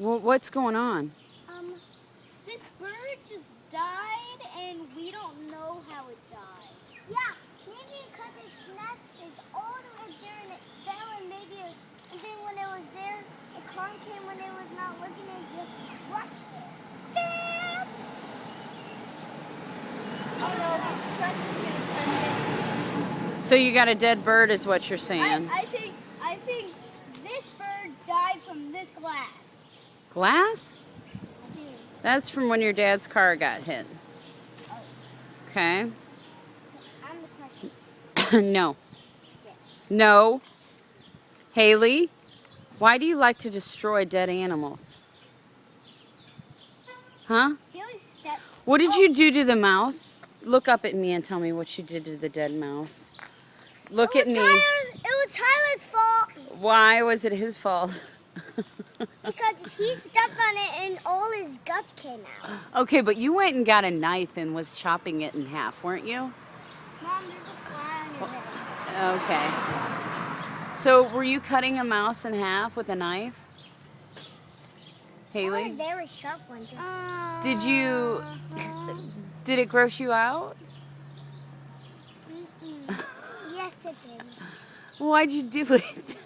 What's going on? This bird just died, and we don't know how it died. Yeah, maybe because its nest is all the way there and it fell, and maybe and then when it was there, a car came when it was not looking and just crushed it. Damn! Oh no, the truck is gonna touch it. So you got a dead bird is what you're saying. I think this bird died from this glass. Glass? I think. That's from when your dad's car got hit. Okay. I'm the question. No. Yes. No. Haley, why do you like to destroy dead animals? Huh? Haley stepped. What did you do to the mouse? Look up at me and tell me what you did to the dead mouse. Look at me. It was Tyler's fault Why was it his fault? because he stepped on it and all his guts came out. Okay, but you went and got a knife and was chopping it in half, weren't you? Mom, there's a fly on your head. Okay. So were you cutting a mouse in half with a knife? Haley? A very sharp one. Did you... Did it gross you out? Yes, it did. Why'd you do it?